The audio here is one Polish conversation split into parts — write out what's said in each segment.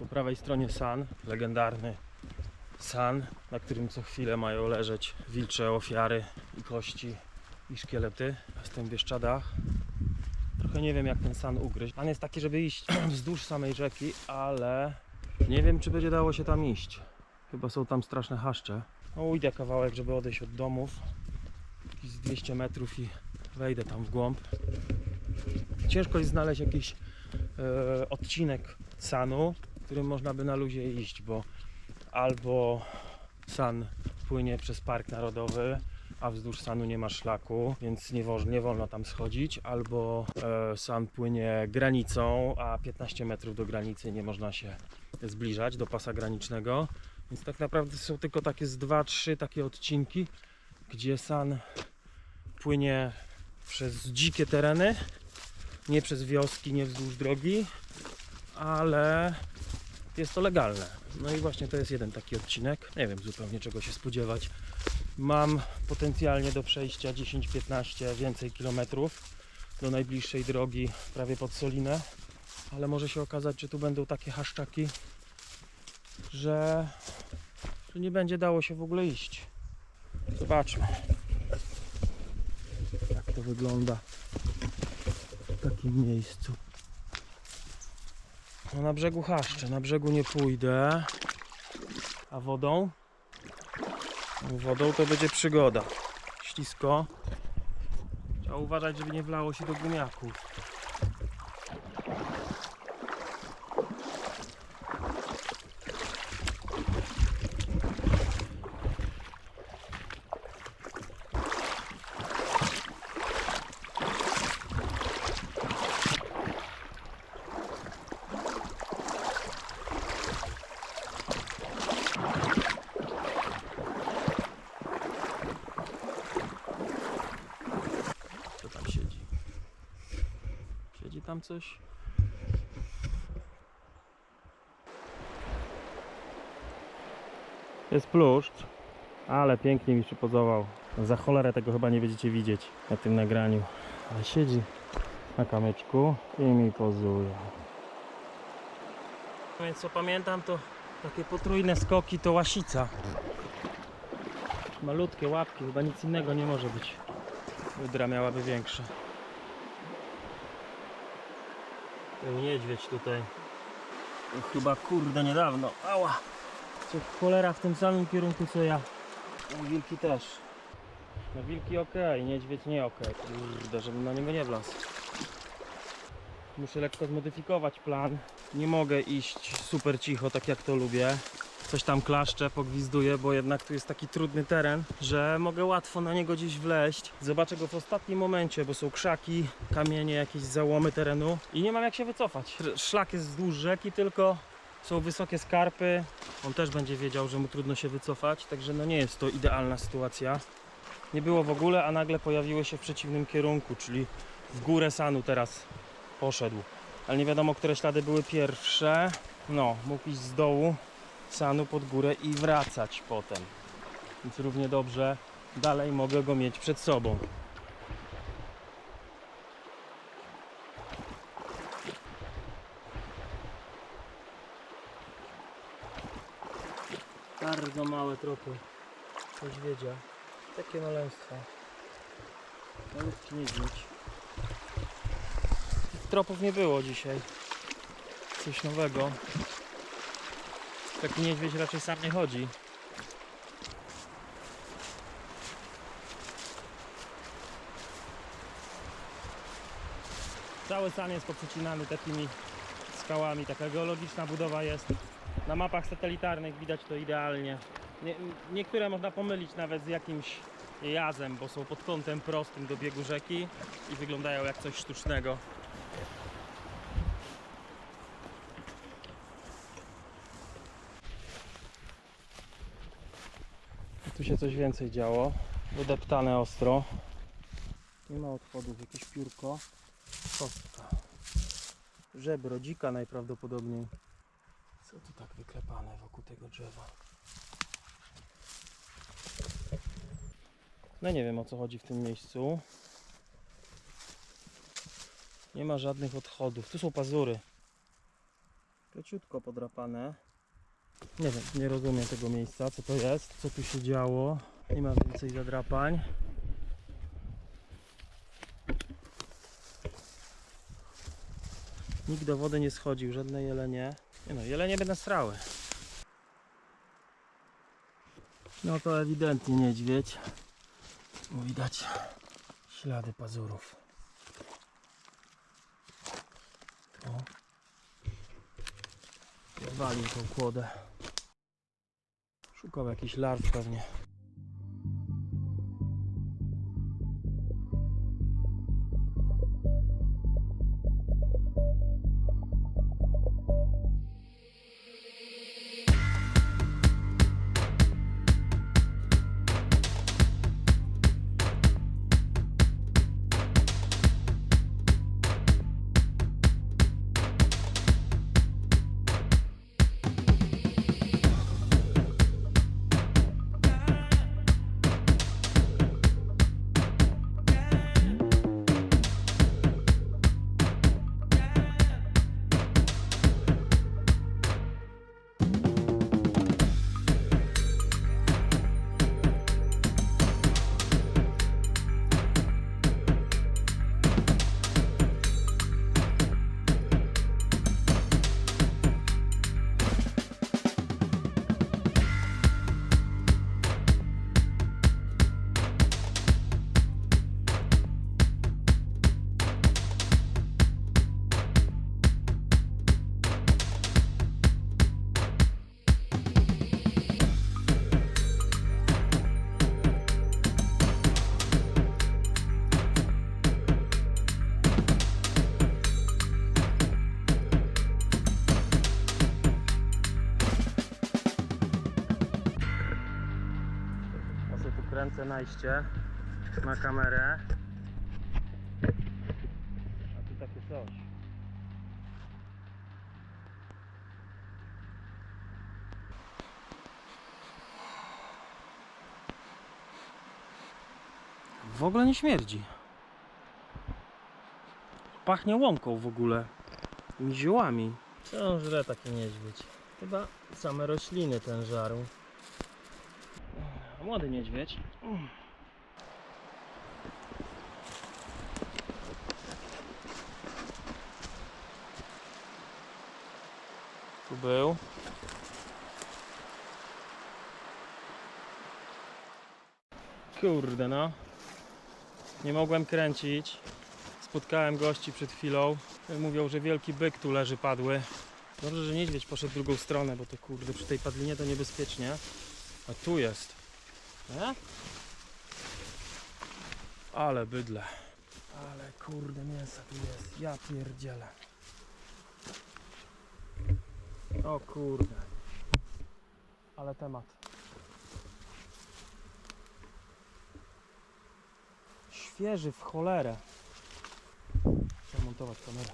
Po prawej stronie san, legendarny san, na którym co chwilę mają leżeć wilcze ofiary i kości i szkielety. Jestem w Bieszczadach. Trochę nie wiem, jak ten san ugryźć. Plan jest taki, żeby iść wzdłuż samej rzeki, ale nie wiem, czy będzie dało się tam iść. Chyba są tam straszne chaszcze. No, ujdę kawałek, żeby odejść od domów. Jakieś 200 metrów i wejdę tam w głąb. Ciężko jest znaleźć jakiś odcinek sanu, którym można by na luzie iść, bo albo san płynie przez Park Narodowy, a wzdłuż sanu nie ma szlaku, więc nie wolno tam schodzić, albo san płynie granicą, a 15 metrów do granicy nie można się zbliżać do pasa granicznego, więc tak naprawdę są tylko takie z 2-3 takie odcinki, gdzie san płynie przez dzikie tereny, nie przez wioski, nie wzdłuż drogi, ale jest to legalne. No i właśnie to jest jeden taki odcinek. Nie wiem zupełnie, czego się spodziewać. Mam potencjalnie do przejścia 10-15 więcej kilometrów do najbliższej drogi, prawie pod Solinę, ale może się okazać, że tu będą takie chaszczaki, że nie będzie dało się w ogóle iść. Zobaczmy, jak to wygląda w takim miejscu. No na brzegu chaszcze, na brzegu nie pójdę, a wodą? Wodą to będzie przygoda. Ślisko. Trzeba uważać, żeby nie wlało się do gumiaków. Co tam siedzi? Siedzi tam coś? Jest pluszcz, ale pięknie mi przypozował. Za cholerę tego chyba nie będziecie widzieć na tym nagraniu. Ale siedzi na kamyczku i mi pozuje. Więc co pamiętam, to takie potrójne skoki to łasica. Malutkie łapki, chyba nic innego nie może być. Wydra miałaby większe. Ten niedźwiedź tutaj. To chyba kurde niedawno. Ała! Co cholera w tym samym kierunku co ja. No, wilki też. No wilki ok, niedźwiedź nie ok. Kurde, żebym na niego nie wlazł. Muszę lekko zmodyfikować plan. Nie mogę iść super cicho, tak jak to lubię. Coś tam klaszczę, pogwizduję, bo jednak tu jest taki trudny teren, że mogę łatwo na niego gdzieś wleźć. Zobaczę go w ostatnim momencie, bo są krzaki, kamienie, jakieś załomy terenu i nie mam jak się wycofać. Szlak jest wzdłuż rzeki, tylko są wysokie skarpy. On też będzie wiedział, że mu trudno się wycofać, także no nie jest to idealna sytuacja. Nie było w ogóle, a nagle pojawiły się w przeciwnym kierunku, czyli w górę sanu teraz poszedł. Ale nie wiadomo, które ślady były pierwsze. No, mógł iść z dołu sanu pod górę i wracać potem. Więc równie dobrze dalej mogę go mieć przed sobą. Bardzo małe tropy niedźwiedzia. Takie maleństwa. Malutki niedźwiedź. Tropów nie było dzisiaj. Coś nowego. Taki niedźwiedź raczej sam nie chodzi. Cały san jest poprzecinany takimi skałami. Taka geologiczna budowa jest. Na mapach satelitarnych widać to idealnie. Niektóre można pomylić nawet z jakimś jazem, bo są pod kątem prostym do biegu rzeki i wyglądają jak coś sztucznego. Tu się coś więcej działo. Wydeptane ostro. Nie ma odchodów, jakieś piórko. Kostka. Żebro dzika najprawdopodobniej. Co tu tak wyklepane wokół tego drzewa? No nie wiem, o co chodzi w tym miejscu. Nie ma żadnych odchodów. Tu są pazury. Leciutko podrapane. Nie wiem, nie rozumiem tego miejsca, co to jest, co tu się działo. Nie ma więcej zadrapań. Nikt do wody nie schodził, żadne jelenie. Nie no, jelenie będą srały. No to ewidentnie niedźwiedź. Bo widać ślady pazurów. Tu. Walił tą kłodę. Szukał jakichś larw pewnie. Kręcę najście na kamerę, a tu takie coś. W ogóle nie śmierdzi. Pachnie łąką w ogóle i ziołami. Co on żre taki niedźwiedź? Chyba same rośliny ten żarł. Młody niedźwiedź. Tu był. Kurde no. Nie mogłem kręcić. Spotkałem gości przed chwilą. Mówią, że wielki byk tu leży padły. Dobrze, że niedźwiedź poszedł w drugą stronę, bo to kurde przy tej padlinie to niebezpiecznie. A tu jest. Nie? Ale bydle. Ale kurde mięsa tu jest. Ja pierdzielę. O kurde. Ale temat. Świeży w cholerę. Trzeba montować kamerę.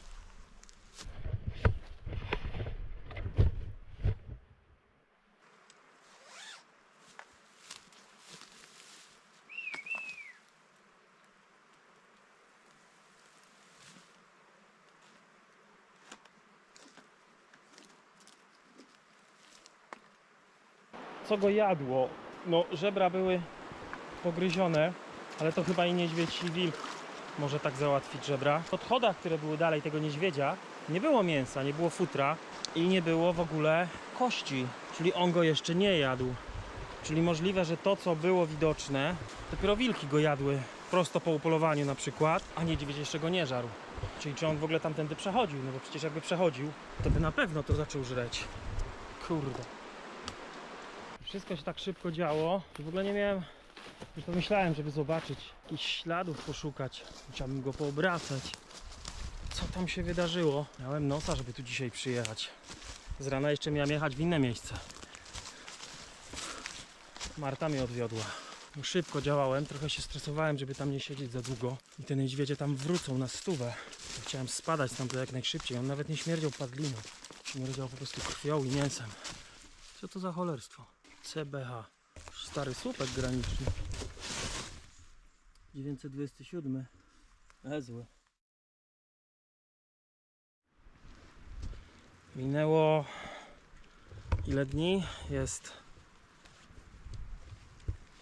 Co go jadło? No żebra były pogryzione, ale to chyba i niedźwiedź i wilk może tak załatwić żebra. W odchodach, które były dalej tego niedźwiedzia, nie było mięsa, nie było futra i nie było w ogóle kości, czyli on go jeszcze nie jadł. Czyli możliwe, że to co było widoczne, dopiero wilki go jadły prosto po upolowaniu na przykład, a niedźwiedź jeszcze go nie żarł. Czyli czy on w ogóle tamtędy przechodził, no bo przecież jakby przechodził, to by na pewno to zaczął żreć. Kurde. Wszystko się tak szybko działo, że w ogóle nie miałem, już pomyślałem, żeby zobaczyć, jakichś śladów poszukać, chciałbym go poobracać. Co tam się wydarzyło? Miałem nosa, żeby tu dzisiaj przyjechać. Z rana jeszcze miałem jechać w inne miejsce. Marta mnie odwiodła. Szybko działałem, trochę się stresowałem, żeby tam nie siedzieć za długo. I te niedźwiedzie tam wrócą na stówę. Chciałem spadać stamtąd jak najszybciej. On nawet nie śmierdział padliną. Śmierdział po prostu krwią i mięsem. Co to za cholerstwo? CBH. Stary słupek graniczny. 927. Zły. Minęło ile dni?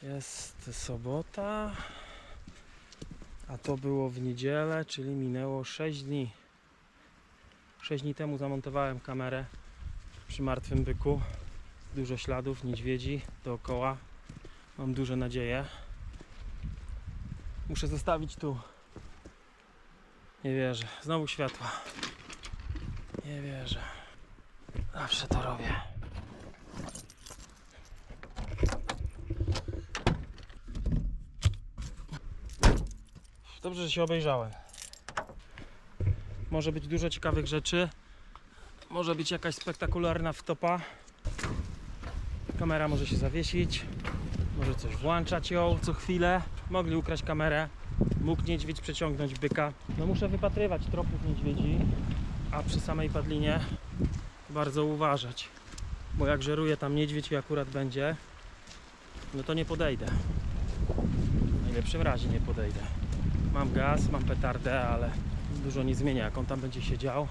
Jest sobota, a to było w niedzielę, czyli minęło 6 dni. 6 dni temu zamontowałem kamerę przy martwym byku. Dużo śladów niedźwiedzi dookoła. Mam duże nadzieje. Muszę zostawić tu. Nie wierzę. Znowu światła. Nie wierzę. Zawsze to robię. Dobrze, że się obejrzałem. Może być dużo ciekawych rzeczy. Może być jakaś spektakularna wtopa. Kamera może się zawiesić. Może coś włączać ją co chwilę. Mogli ukraść kamerę. Mógł niedźwiedź przeciągnąć byka. No muszę wypatrywać tropów niedźwiedzi. A przy samej padlinie bardzo uważać. Bo jak żeruje tam niedźwiedź i akurat będzie, no to nie podejdę. W najlepszym razie nie podejdę. Mam gaz, mam petardę, ale dużo nie zmienia. Jak on tam będzie siedział,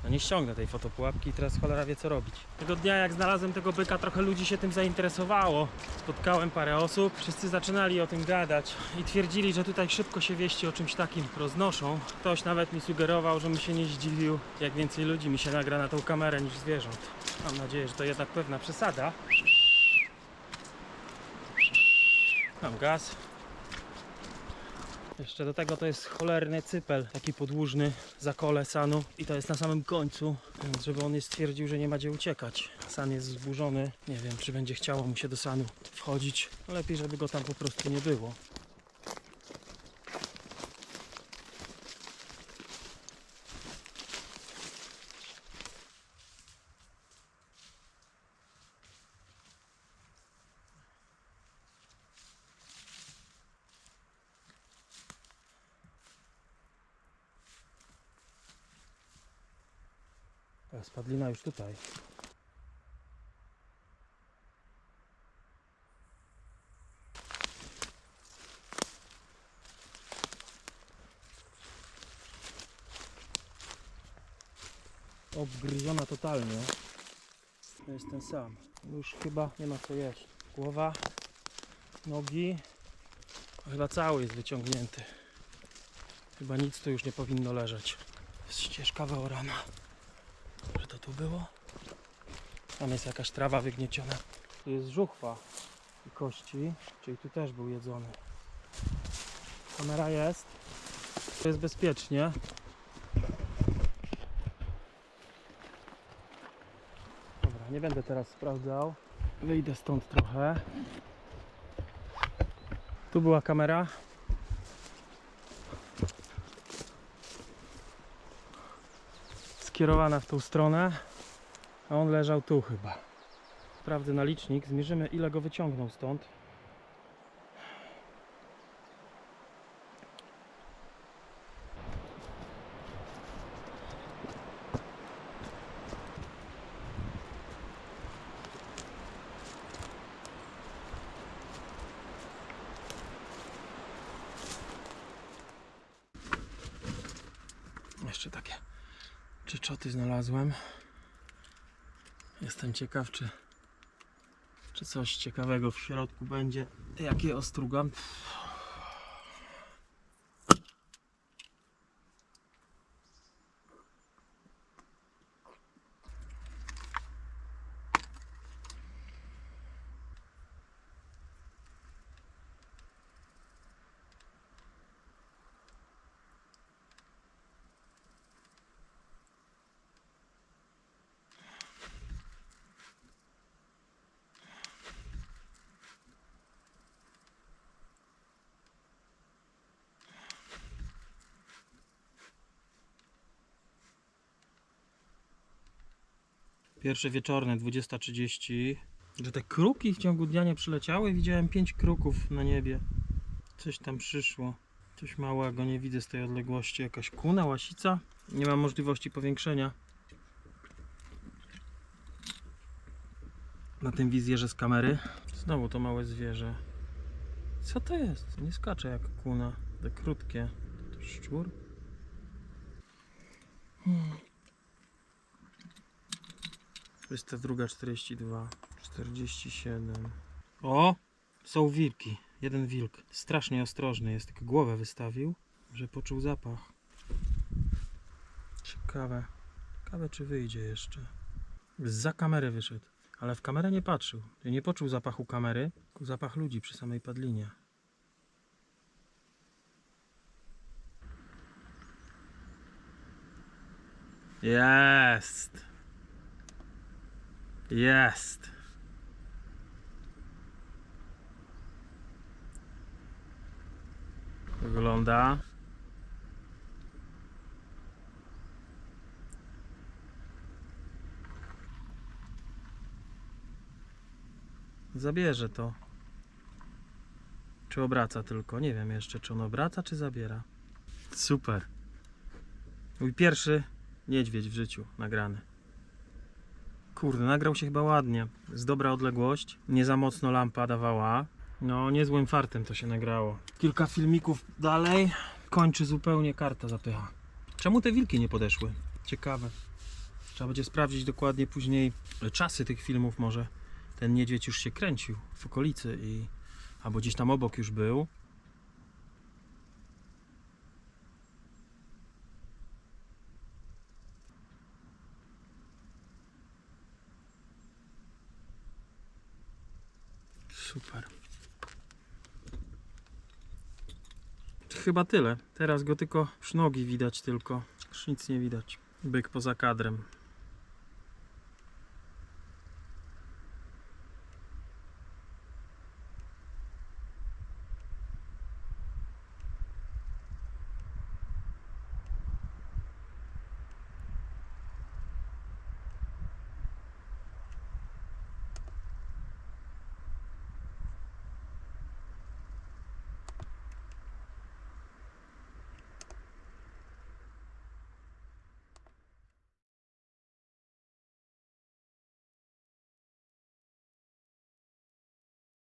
no nie ściągnę tej fotopułapki i teraz cholera wie co robić. Tego dnia jak znalazłem tego byka, trochę ludzi się tym zainteresowało. Spotkałem parę osób, wszyscy zaczynali o tym gadać i twierdzili, że tutaj szybko się wieści o czymś takim roznoszą. Ktoś nawet mi sugerował, żebym się nie zdziwił, jak więcej ludzi mi się nagra na tą kamerę niż zwierząt. Mam nadzieję, że to jednak pewna przesada. Mam gaz. Jeszcze do tego to jest cholerny cypel, taki podłużny, zakole sanu i to jest na samym końcu, więc żeby on nie stwierdził, że nie ma gdzie uciekać. San jest zburzony, nie wiem czy będzie chciało mu się do sanu wchodzić, lepiej żeby go tam po prostu nie było. Spadlina już tutaj. Obgryziona totalnie. To jest ten sam. Już chyba nie ma co jeść. Głowa, nogi. Chyba cały jest wyciągnięty. Chyba nic tu już nie powinno leżeć. Jest ścieżka wyorana. Że to tu było? Tam jest jakaś trawa wygnieciona. Tu jest żuchwa i kości, czyli tu też był jedzony. Kamera jest. To jest bezpiecznie. Dobra, nie będę teraz sprawdzał. Wyjdę stąd trochę. Tu była kamera. Skierowana w tą stronę, a on leżał tu chyba. Sprawdzę na licznik, zmierzymy ile go wyciągnął stąd. Jeszcze takie czyczoty znalazłem. Jestem ciekaw, czy coś ciekawego w środku będzie. Jak je ostrugam. Pierwsze wieczorne, 20:30. Że te kruki w ciągu dnia nie przyleciały. Widziałem 5 kruków na niebie. Coś tam przyszło. Coś małego, nie widzę z tej odległości. Jakaś kuna, łasica. Nie mam możliwości powiększenia. Na tym wizjerze z kamery. Znowu to małe zwierzę. Co to jest? Nie skacze jak kuna. Te krótkie. To szczur? 22:42, 47. O! Są wilki. Jeden wilk. Strasznie ostrożny jest, tylko głowę wystawił, że poczuł zapach. Ciekawe. Ciekawe, czy wyjdzie jeszcze. Zza kamery wyszedł, ale w kamerę nie patrzył. Nie poczuł zapachu kamery, tylko zapach ludzi przy samej padlinie. Jest! Jest! Wygląda. Zabierze to. Czy obraca tylko? Nie wiem jeszcze, czy on obraca, czy zabiera. Super. Mój pierwszy niedźwiedź w życiu nagrany. Kurde, nagrał się chyba ładnie. Z dobra odległość. Nie za mocno lampa dawała. No, niezłym fartem to się nagrało. Kilka filmików dalej. Kończy zupełnie, karta zapycha. Czemu te wilki nie podeszły? Ciekawe. Trzeba będzie sprawdzić dokładnie później czasy tych filmów. Może ten niedźwiedź już się kręcił w okolicy i albo gdzieś tam obok już był. Super. Chyba tyle. Teraz go tylko sznogi widać tylko. Już nic nie widać. Byk poza kadrem.